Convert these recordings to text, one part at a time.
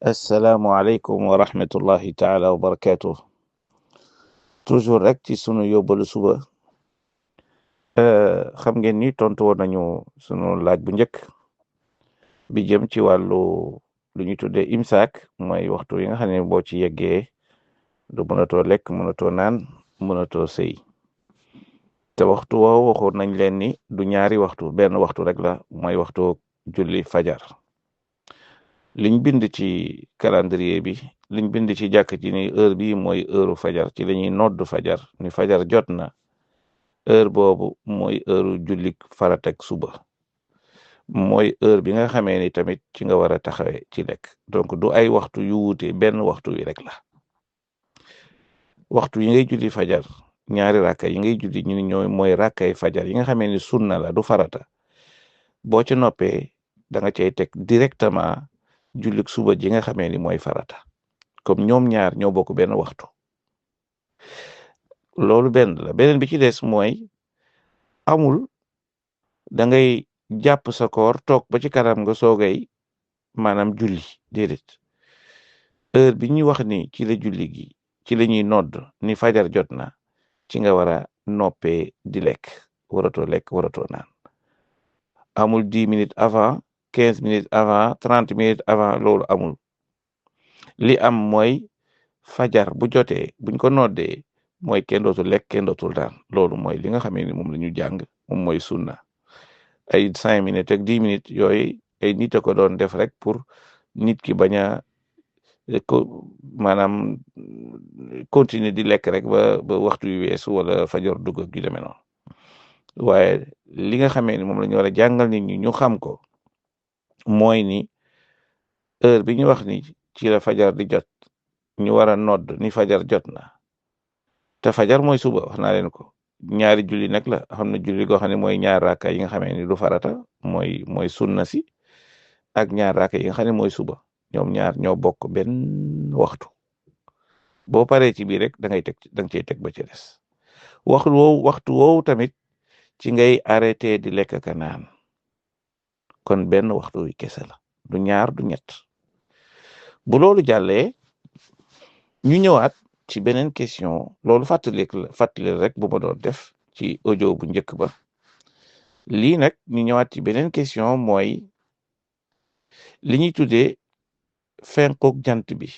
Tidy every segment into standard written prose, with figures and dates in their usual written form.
asalaamualeykum wa rahmatullahi taala wa barakaatu. toujours rek ci sunu yóbbalu suba xam ngeen ni tontu woon nañu sunu laaj bu njëkk bi jëm ci wàllu lu ñu tuddee imsaak mooy waxtu yi nga xam ne boo ci yeggee du mënatoo lekk mënatoo naan mënatoo sëy te waxtu woowu waxoon nañ leen ni du ñaari waxtu benn waxtu rek la mooy waxtu julli fajar. liñ bind ci calendrier bi liñ bind ci jàkk ji ni heure bi mooy heure fajar ci la ñuy nodd fajar ni fajar jot na heure boobu mooy heure jullik faratek suba mooy heure bi nga xamee ni tamit ci nga war a taxawee ci lekk donc du ay waxtu yu wuute benn waxtu wi rek la waxtu yi ngay julli fajar ñaari rakka yi ngay julli ñu ni ñooy mooy rakkay fajar yi nga xamee ni sunna la du farata boo ci noppee da nga cay teg directement jullik suba ji nga xamee ni mooy farata comme ñoom ñaar ñoo bokk benn waxtu loolu benn la beneen bi ci des mooy amul da ngay jàpp sa koor toog ba ci kanam nga soogay maanaam julli déedéet heure bi ñuy wax ni ci la julli gi ci la ñuy nodd ni fajar jot na ci nga war a noppee di lekk waratoo naan amul 10 minutes avant 15 minutes avant 30 minutes avant loolu amul li am mooy fajar bu jotee buñ ko noddee mooy kenn dootul lekk kenn dootul naan loolu mooy li nga xamee ni moom la ñu jàng moom mooy sunna ay 5 minutes ak 10 minutes yooyu ay nit a ko doon def rek pour nit ki bañ a ko maanaam continuer di lekk rek ba waxtu yu weesu wala fajar dugg ak yu demee noonu waaye li nga xamee ni moom la ñu war a jàngal nit ñi ñu xam ko mooy ni heure bi ñu wax ni ci la fajar di jot ñu war a nodd ni fajar jot na te fajar mooy suba wax naa leen ko ñaari julli nag la xam na julli goo xam ne mooy ñaar raaka yi nga xamee ni du farata mooy sunna si ak ñaar raaka yi nga xam ne mooy suba ñoom ñaar ñoo bokk benn waxtu boo paree ci biir rek da nga cey teg ba ci des waxtu woowu tamit ci ngay arrêté di lekk ka naan kon benn waxtu wi kese la du ñaar du ñett bu loolu jàllee ñu ñëwaat ci beneen question loolu fàttali rek bu ma doon def ci audio bu njëkk ba lii nag ñu ñëwaat ci beneen question mooy li ñuy tuddee fenkuk jant bi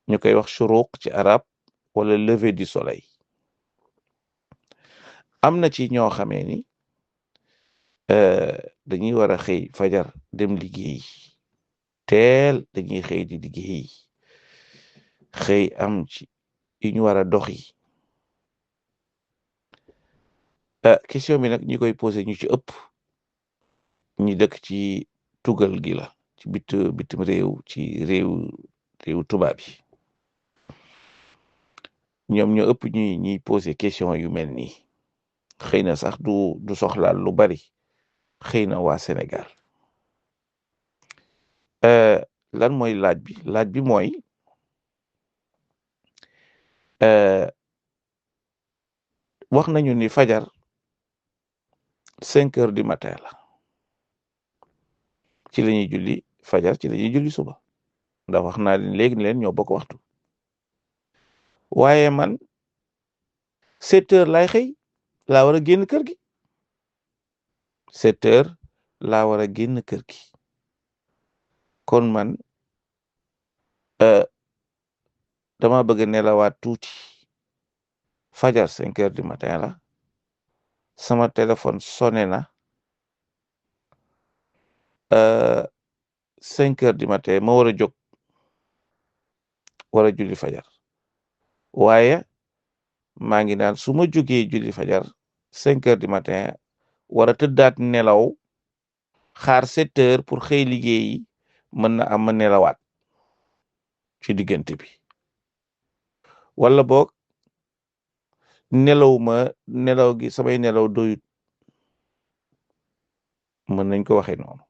ñu koy wax shuruq ci arab wala lever du soleil am na ci ñoo xamee ni dañuy war a xëy fajar dem liggéey teel dañuy xëy di liggéey xëy am ci yu ñu war a doxi question bi nag ñi koy posé ñu ci ëpp ñi dëkk ci tugal gi la ci bitim réew ci réew tubaab yi ñoom ñoo ëpp ñuy posé question yu mel nii xëy na sax du soxlaal lu bari xëy na waa Sénégal lan mooy laaj bi mooy wax nañu ni fajar 5 heures du matin la ci la ñuy julli fajar ci la ñuy julli suba ndax wax naa leen léegi leen ñoo bokk waxtu waaye man 7 heures laay xëy laa war a génn kër gi 7 heures laa war a génn kër gi kon man dama bëgg nelawaat tuuti fajar 5 heures du matin la sama téléphone sonné na 5 heures du matin ma war a jóg war a julli fajar waaye maa ngi naan su ma jógee julli fajar 5 heures du matin war a tëddaat nelaw xaar 7 heures pour xëy liggéeyi mën na am ma nelawaat ci diggante bi wala boog nelaw gi samay nelaw doyut mën nañ ko waxee noonu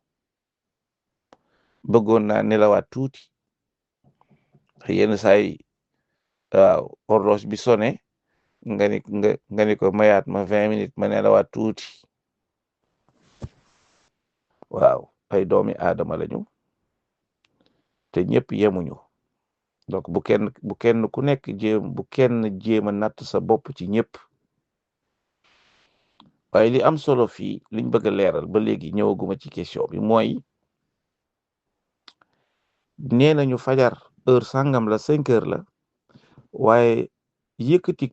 bëggoon naa nelawaat tuuti yenn saay waaw horloge bi sonné nga ni ko mayaat ma 20 minutes ma nelawaat tuuti waaw ay doomi aadama lañu te ñëpp yemuñu. donc bu kenn ku nekk bu kenn jéem a natt sa bopp ci ñëpp. waaye li am solo fii liñ bëgg a leeral ba léegi ñëwaguma ci question bi mooy nee nañu fajar heure sàngam la 5 heures la waaye yëkkati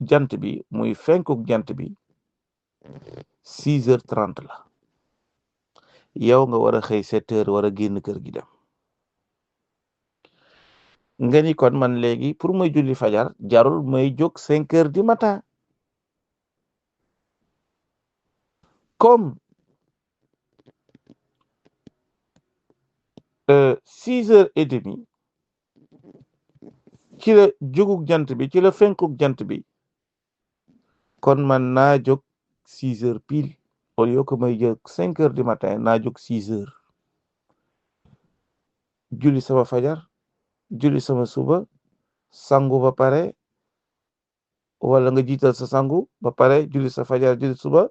jant bi muy fenkuk jant bi 6h30 la yow nga war a xëy 7 heures war a génn kër gi dem nga ni kon man léegi pour may julli fajar jarul may jóg 5 heures du matin comme 6h30 ci la jóguk jant bi ci la fenkuk jant bi kon man naa jóg 6 heures pile au lieu que may jóg 5 heures du matin naa jóg 6 heures julli sama fajar julli sama suba sangu ba pare wala nga jiital sa sangu ba pare julli sa fajar julli suba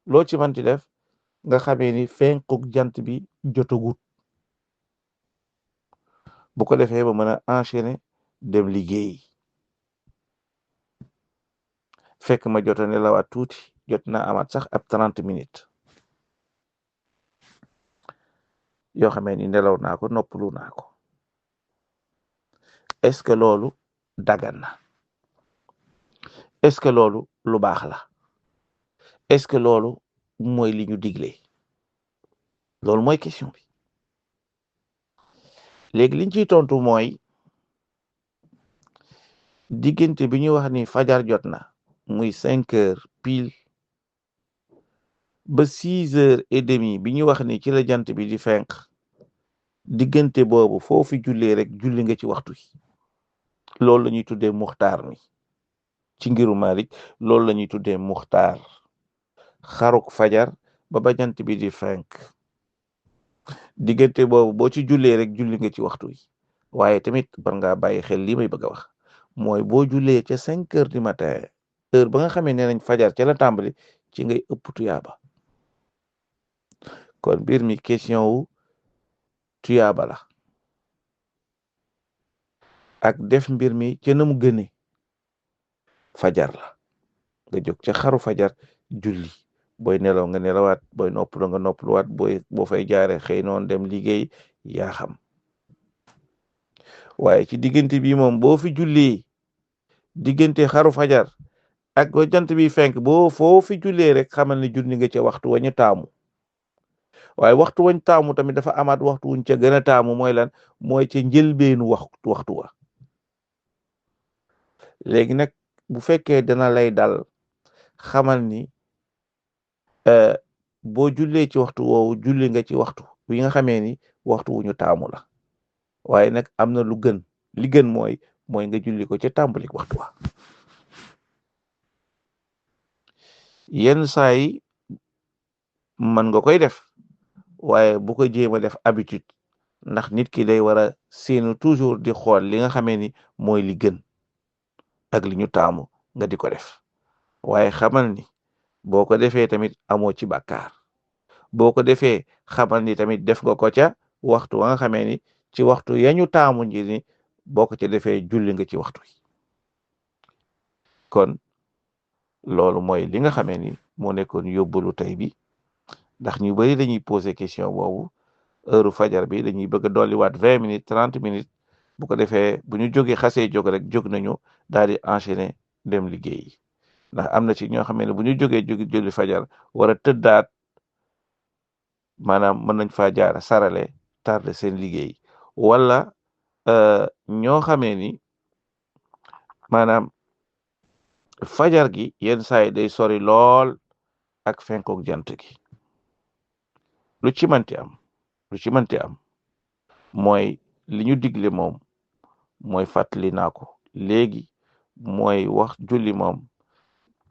loo ci manti def nga xamee ni fenkuk jant bi jotagut bu ko defee ba mën a enchaîner dem liggéey fekk ma jota nelawaat tuuti jot naa amaat sax ab 30 minutes yoo xamee ni nelaw naa ko noppalu naa ko est-ce que loolu dagan na est-ce que loolu lu baax la est-ce que loolu mooy li ñu digle loolu mooy question bi léegi liñ ciy tontu mooy diggante bi ñu wax ni fajar jot na muy 5 heures pile ba 6h30 bi ñu wax ni ci la jant bi di fenk diggante boobu foofu jullee rek julli nga ci waxtu yi loolu la ñuy tuddee muxtaar mi ci ngiru Malik loolu la ñuy tuddee muxtaar xaruk fajar ba jant bi di fenk diggante boobu boo ci jullee rek julli nga ci waxtu yi waaye tamit war ngaa bàyyi xel li may bëgg a wax mooy boo jullee ca 5 heures du matin heure ba nga xamee ne nañ fajar ca la tàmbali ci ngay ëpp tuyaaba kon mbir mi question wu tuyaaba la ak def mbir mi ca na mu gëne fajar la nga jóg ca xaru fajar julli booy nelaw nga nelawaat booy noppalu nga noppaluwaat boo fay jaare xëy noon dem liggéey yaa xam waaye ci diggante bi moom boo fi jullee diggante xaru fajar ak ba jant bi fenk boo foo fi jullee rek xamal ne julli nga ca waxtu wañu taamu waaye waxtu wañ taamu tamit dafa amaat waxtu wuñ ca gën a taamu mooy lan mooy ca njëlbeenu waxtu wa léegi nag bu fekkee dana lay dal xamal ni boo jullee ci waxtu woowu julli nga ci waxtu wi nga xamee ni waxtu wu ñu taamu la waaye nag am na lu gën li gën mooy nga julli ko ca tàmbalik waxtu wa yenn saa yi mën nga koy def waaye bu ko jéem a def habitude ndax nit ki day war a seenu toujours di xool li nga xamee ni mooy li gën ak li ñu taamu nga di ko def waaye xamal ni boo ko defee tamit amoo ci bàkkaar boo ko defee xamal ni tamit def nga ko ca waxtu wa nga xamee ni ci waxtu yañu taamu nji ni boo ko ca defee julli nga ci waxtu yi kon loolu mooy li nga xamee ni moo nekkoon yóbbalu tey bi ndax ñu bari dañuy poser question boobu heure fajar bi dañuy bëgg a dolliwaat 20 minutes 30 minutes bu ko defee bu ñu xasee jóg rek jóg nañu daal di enchaîner dem liggéey ndax am na ci ñoo xam ne bu ñu jógee julli fajar war a tëddaat maanaam mën nañ faa jaar sarale tardé seen liggéey wala ñoo xamee ni maanaam fajar gi yenn saa yi day sori lool ak fenkook jant gi lu ci manti am mooy li ñu digle moom mooy fàttali naa ko léegi mooy wax julli moom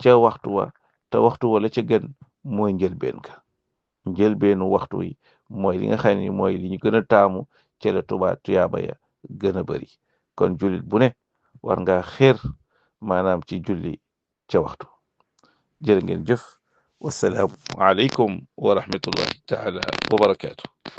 ca waxtu wa te waxtu wa la ca gën mooy njëlbeenu waxtu wi mooy li nga xam ne mooy li ñu gën a taamu ca la tuyaaba ya gën a bari kon jullit bu ne war nga xeer maanaam ci julli ca waxtu jërë ngeen jëf wassalaamu aleykum wa rahmatullahi taala wa barakaatu